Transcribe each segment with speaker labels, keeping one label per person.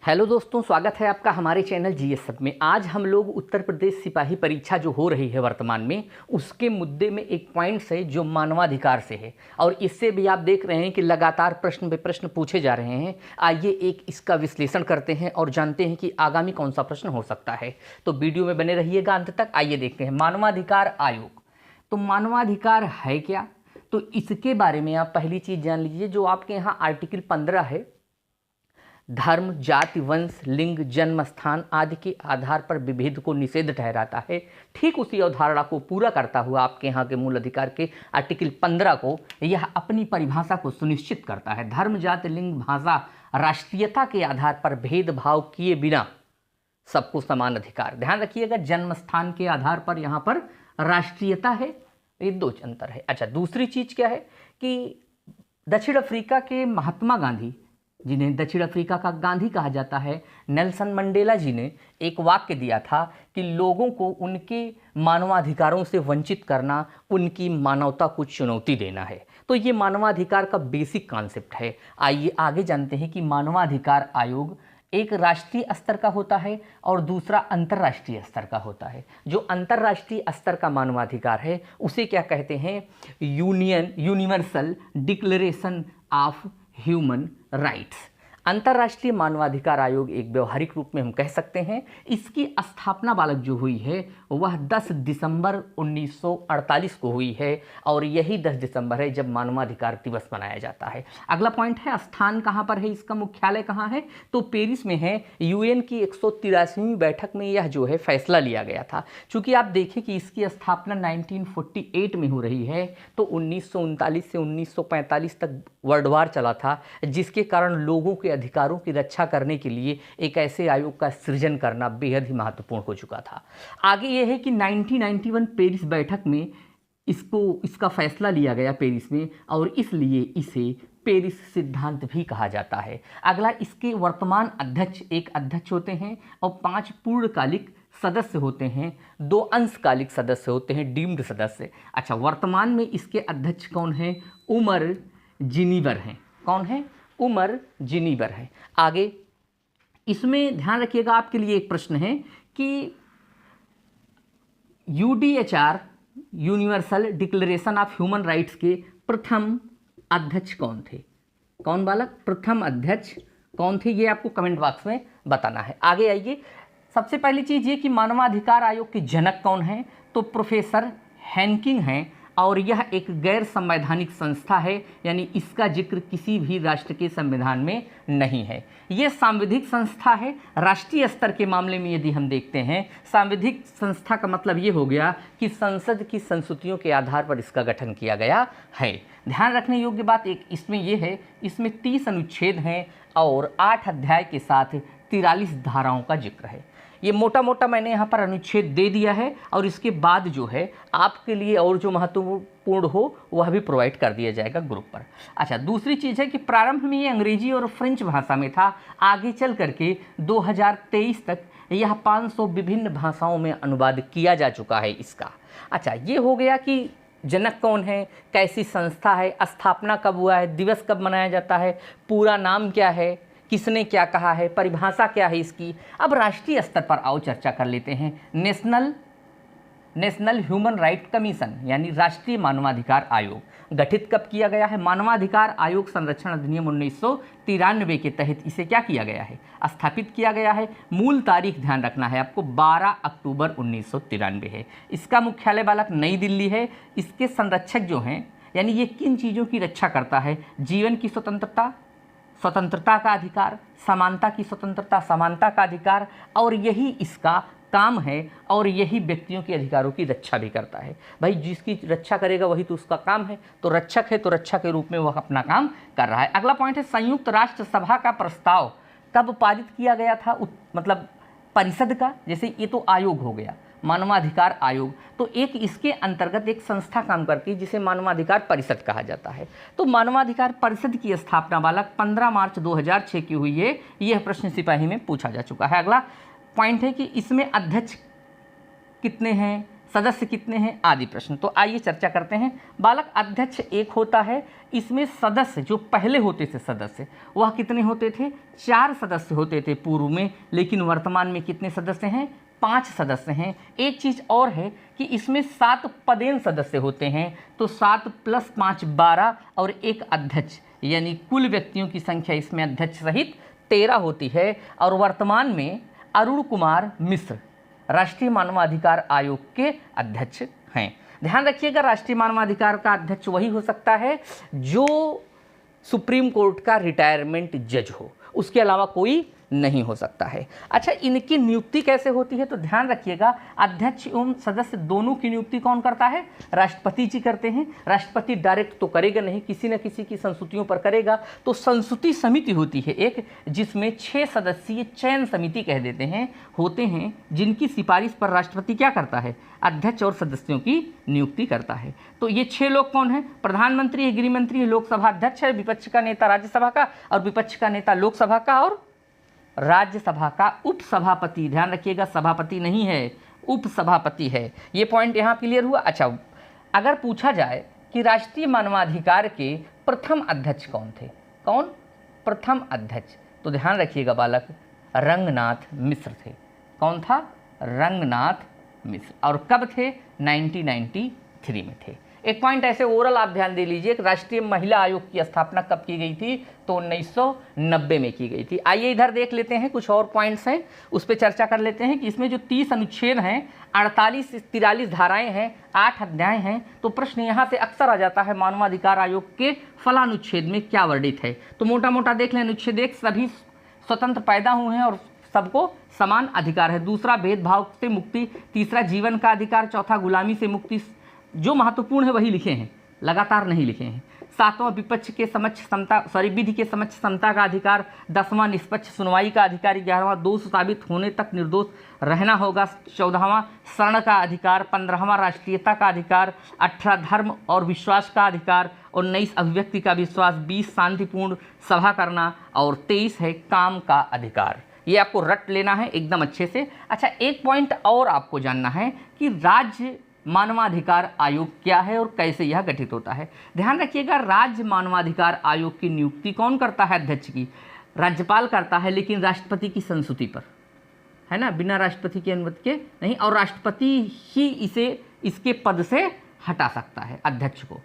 Speaker 1: Hello दोस्तों, स्वागत है आपका हमारे चैनल जीएस सब में। आज हम लोग उत्तर प्रदेश सिपाही परीक्षा जो हो रही है वर्तमान में, उसके मुद्दे में एक पॉइंट है जो मानवाधिकार से है और इससे भी आप देख रहे हैं कि लगातार प्रश्न पे प्रश्न पूछे जा रहे हैं। आइए एक इसका विश्लेषण करते हैं और जानते हैं कि आगामी कौन सा प्रश्न हो सकता है। तो वीडियो में बने रहिएगा अंत तक। आइए देखते हैं मानवाधिकार आयोग। तो मानवाधिकार है क्या, तो इसके बारे में आप पहली चीज़ जान लीजिए। जो आपके यहाँ आर्टिकल 15 है, धर्म, जाति, वंश, लिंग, जन्म स्थान आदि के आधार पर विभेद को निषेध ठहराता है। ठीक उसी अवधारणा को पूरा करता हुआ आपके यहाँ के मूल अधिकार के आर्टिकल 15 को यह अपनी परिभाषा को सुनिश्चित करता है। धर्म, जाति, लिंग, भाषा, राष्ट्रीयता के आधार पर भेदभाव किए बिना सबको समान अधिकार। ध्यान रखिएगा, जन्म स्थान के आधार पर यहाँ पर राष्ट्रीयता है, ये दो अंतर है। अच्छा, दूसरी चीज़ क्या है कि दक्षिण अफ्रीका के महात्मा गांधी, जिन्हें दक्षिण अफ्रीका का गांधी कहा जाता है, नेल्सन मंडेला जी ने एक वाक्य दिया था कि लोगों को उनके मानवाधिकारों से वंचित करना उनकी मानवता को चुनौती देना है। तो ये मानवाधिकार का बेसिक कॉन्सेप्ट है। आइए आगे जानते हैं कि मानवाधिकार आयोग एक राष्ट्रीय स्तर का होता है और दूसरा अंतर्राष्ट्रीय स्तर का होता है। जो अंतर्राष्ट्रीय स्तर का मानवाधिकार है उसे क्या कहते हैं? Universal declaration of human rights. अंतर्राष्ट्रीय मानवाधिकार आयोग एक व्यवहारिक रूप में हम कह सकते हैं। इसकी स्थापना बालक जो हुई है वह 10 दिसंबर 1948 को हुई है और यही 10 दिसंबर है जब मानवाधिकार दिवस मनाया जाता है। अगला पॉइंट है, स्थान कहाँ पर है, इसका मुख्यालय कहाँ है? तो पेरिस में है। यूएन की 183वीं बैठक में यह जो है फैसला लिया गया था। चूँकि आप देखें कि इसकी स्थापना 1948 में हो रही है, तो 1939 से 1945 तक वर्ल्ड वार चला था, जिसके कारण लोगों के अधिकारों की रक्षा करने के लिए एक ऐसे आयोग का सृजन करना बेहद ही महत्वपूर्ण हो चुका था। आगे यह है कि 1991 पेरिस बैठक में इसका फैसला लिया गया पेरिस में और इसलिए इसे पेरिस सिद्धांत भी कहा जाता है। अगला, इसके वर्तमान अध्यक्ष एक अध्यक्ष होते हैं और 5 पूर्णकालिक सदस्य होते हैं, 2 अंशकालिक सदस्य होते हैं, डीम्ड सदस्य। अच्छा, वर्तमान में इसके अध्यक्ष कौन है? उमर जिनीवर हैं। कौन है? उमर जिनीवर है। आगे इसमें ध्यान रखिएगा, आपके लिए एक प्रश्न है कि UDHR universal declaration of human rights के प्रथम अध्यक्ष कौन थे? कौन बालक? प्रथम अध्यक्ष कौन थे, ये आपको कमेंट बॉक्स में बताना है। आगे आइए, सबसे पहली चीज़ ये कि मानवाधिकार आयोग के जनक कौन हैं? तो प्रोफेसर हैनकिंग हैं और यह एक गैर संवैधानिक संस्था है, यानी इसका जिक्र किसी भी राष्ट्र के संविधान में नहीं है। यह सांविधिक संस्था है। राष्ट्रीय स्तर के मामले में यदि हम देखते हैं, सांविधिक संस्था का मतलब ये हो गया कि संसद की संस्तुतियों के आधार पर इसका गठन किया गया है। ध्यान रखने योग्य बात एक इसमें यह है, इसमें 30 अनुच्छेद हैं और 8 अध्याय के साथ 43 धाराओं का जिक्र है। ये मोटा मोटा मैंने यहाँ पर अनुच्छेद दे दिया है और इसके बाद जो है आपके लिए और जो महत्वपूर्ण हो वह भी प्रोवाइड कर दिया जाएगा ग्रुप पर। अच्छा, दूसरी चीज़ है कि प्रारंभ में ये अंग्रेजी और फ्रेंच भाषा में था, आगे चल करके 2023 तक यह 500 विभिन्न भाषाओं में अनुवाद किया जा चुका है इसका। अच्छा, ये हो गया कि जनक कौन है, कैसी संस्था है, स्थापना कब हुआ है, दिवस कब मनाया जाता है, पूरा नाम क्या है, किसने क्या कहा है, परिभाषा क्या है इसकी। अब राष्ट्रीय स्तर पर आओ चर्चा कर लेते हैं। नेशनल ह्यूमन राइट कमीशन यानी राष्ट्रीय मानवाधिकार आयोग गठित कब किया गया है? मानवाधिकार आयोग संरक्षण अधिनियम 1993 के तहत इसे क्या किया गया है? स्थापित किया गया है। मूल तारीख ध्यान रखना है आपको, 12 अक्टूबर 1993 है। इसका मुख्यालय बालक नई दिल्ली है। इसके संरक्षक जो हैं, यानी ये किन चीज़ों की रक्षा करता है? जीवन की स्वतंत्रता का अधिकार, समानता की स्वतंत्रता, समानता का अधिकार, और यही इसका काम है और यही व्यक्तियों के अधिकारों की रक्षा भी करता है। भाई, जिसकी रक्षा करेगा वही तो उसका काम है, तो रक्षक है तो रक्षा के रूप में वह अपना काम कर रहा है। अगला पॉइंट है, संयुक्त राष्ट्र सभा का प्रस्ताव कब पारित किया गया था? मतलब परिषद का, जैसे ये तो आयोग हो गया मानवाधिकार आयोग, तो एक इसके अंतर्गत एक संस्था काम करती है जिसे मानवाधिकार परिषद कहा जाता है। तो मानवाधिकार परिषद की स्थापना बालक 15 मार्च 2006 की हुई है। यह प्रश्न सिपाही में पूछा जा चुका है। अगला पॉइंट है कि इसमें अध्यक्ष कितने हैं? सदस्य कितने हैं आदि प्रश्न। तो आइए चर्चा करते हैं। बालक, अध्यक्ष एक होता है, इसमें सदस्य जो पहले होते थे सदस्य वह कितने होते थे? 4 सदस्य होते थे पूर्व में, लेकिन वर्तमान में कितने सदस्य हैं? 5 सदस्य हैं। एक चीज़ और है कि इसमें 7 पदेन सदस्य होते हैं, तो 7 + 5 12 और एक अध्यक्ष, यानी कुल व्यक्तियों की संख्या इसमें अध्यक्ष सहित 13 होती है। और वर्तमान में अरुण कुमार मिश्र राष्ट्रीय मानवाधिकार आयोग के अध्यक्ष हैं। ध्यान रखिएगा, राष्ट्रीय मानवाधिकार का अध्यक्ष वही हो सकता है जो सुप्रीम कोर्ट का रिटायरमेंट जज हो, उसके अलावा कोई नहीं हो सकता है। अच्छा, इनकी नियुक्ति कैसे होती है? तो ध्यान रखिएगा, अध्यक्ष एवं सदस्य दोनों की नियुक्ति कौन करता है? राष्ट्रपति जी करते हैं। राष्ट्रपति डायरेक्ट तो करेगा नहीं, किसी न किसी की संस्तुतियों पर करेगा। तो संस्तुति समिति होती है एक, जिसमें 6 सदस्यीय चयन समिति कह देते हैं होते हैं, जिनकी सिफारिश पर राष्ट्रपति क्या करता है? अध्यक्ष और सदस्यों की नियुक्ति करता है। तो ये 6 लोग कौन हैं? प्रधानमंत्री है, गृहमंत्री है, लोकसभा अध्यक्ष है, विपक्ष का नेता राज्यसभा का, और विपक्ष का नेता लोकसभा का, और राज्यसभा का उपसभापति। ध्यान रखिएगा, सभापति नहीं है, उपसभापति है। ये पॉइंट यहाँ क्लियर हुआ। अच्छा, अगर पूछा जाए कि राष्ट्रीय मानवाधिकार के प्रथम अध्यक्ष कौन थे? कौन प्रथम अध्यक्ष? तो ध्यान रखिएगा बालक, रंगनाथ मिश्र थे। कौन था? रंगनाथ मिश्र। और कब थे? 1993 में थे। एक पॉइंट ऐसे ओरल आप ध्यान दे लीजिए, राष्ट्रीय महिला आयोग की स्थापना कब की गई थी? तो 1990 में की गई थी। आइए इधर देख लेते हैं, कुछ और पॉइंट्स हैं उस पर चर्चा कर लेते हैं कि इसमें जो 30 अनुच्छेद हैं, 48-43 धाराएं हैं, 8 अध्याय हैं। तो प्रश्न यहाँ से अक्सर आ जाता है, मानवाधिकार आयोग के फलानुच्छेद में क्या वर्णित है? तो मोटा मोटा देख लें। अनुच्छेद 1, सभी स्वतंत्र पैदा हुए हैं और सबको समान अधिकार है। दूसरा, भेदभाव से मुक्ति। तीसरा, जीवन का अधिकार। चौथा, गुलामी से मुक्ति। जो महत्वपूर्ण है वही लिखे हैं, लगातार नहीं लिखे हैं। 7वां, विपक्ष के समक्ष समता, विधि के समक्ष समता का अधिकार। 10वां, निष्पक्ष सुनवाई का अधिकार। 11वां, दोष साबित होने तक निर्दोष रहना होगा। 14वां, शरण का अधिकार। 15वां, राष्ट्रीयता का अधिकार। 18, धर्म और विश्वास का अधिकार। 19, अभिव्यक्ति का विश्वास। 20, शांतिपूर्ण सभा करना। और 23 है काम का अधिकार। ये आपको रट लेना है एकदम अच्छे से। अच्छा, एक पॉइंट और आपको जानना है कि राज्य मानवाधिकार आयोग क्या है और कैसे यह गठित होता है। ध्यान रखिएगा, राज्य मानवाधिकार आयोग की नियुक्ति कौन करता है? अध्यक्ष की। राज्यपाल करता है, लेकिन राष्ट्रपति की संस्तुति पर, है ना, बिना राष्ट्रपति की अनुमति के नहीं। और राष्ट्रपति ही इसके पद से हटा सकता है अध्यक्ष को।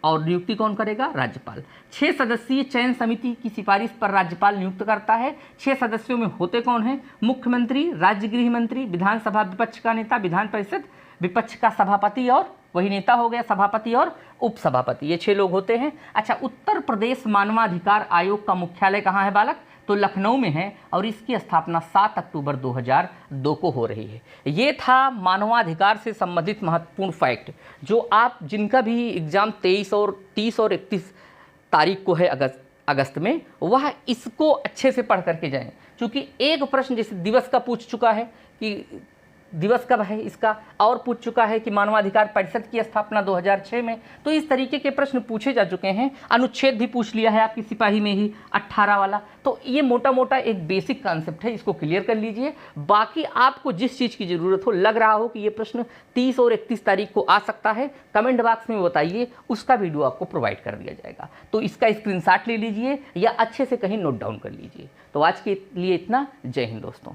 Speaker 1: और नियुक्ति कौन करेगा? राज्यपाल। 6 सदस्यीय चयन समिति की सिफारिश पर राज्यपाल नियुक्त करता है। 6 सदस्यों में होते कौन हैं? मुख्यमंत्री, राज्य गृह मंत्री, विधानसभा विपक्ष का नेता, विधान परिषद विपक्ष का सभापति, और वही नेता हो गया सभापति और उपसभापति। ये 6 लोग होते हैं। अच्छा, उत्तर प्रदेश मानवाधिकार आयोग का मुख्यालय कहाँ है बालक? तो लखनऊ में है, और इसकी स्थापना 7 अक्टूबर 2002 को हो रही है। ये था मानवाधिकार से संबंधित महत्वपूर्ण फैक्ट, जो आप जिनका भी एग्जाम 23 और 30 और 31 तारीख को है अगस्त में, वह इसको अच्छे से पढ़ करके जाएं। क्योंकि एक प्रश्न जैसे दिवस का पूछ चुका है कि दिवस कब है इसका, और पूछ चुका है कि मानवाधिकार परिषद की स्थापना 2006 में। तो इस तरीके के प्रश्न पूछे जा चुके हैं। अनुच्छेद भी पूछ लिया है आपकी सिपाही में ही 18 वाला। तो ये मोटा मोटा एक बेसिक कॉन्सेप्ट है, इसको क्लियर कर लीजिए। बाकी आपको जिस चीज़ की ज़रूरत हो, लग रहा हो कि ये प्रश्न 30 और 31 तारीख को आ सकता है, कमेंट बॉक्स में बताइए, उसका वीडियो आपको प्रोवाइड कर दिया जाएगा। तो इसका स्क्रीनशॉट ले लीजिए या अच्छे से कहीं नोट डाउन कर लीजिए। तो आज के लिए इतना। जय हिंद दोस्तों।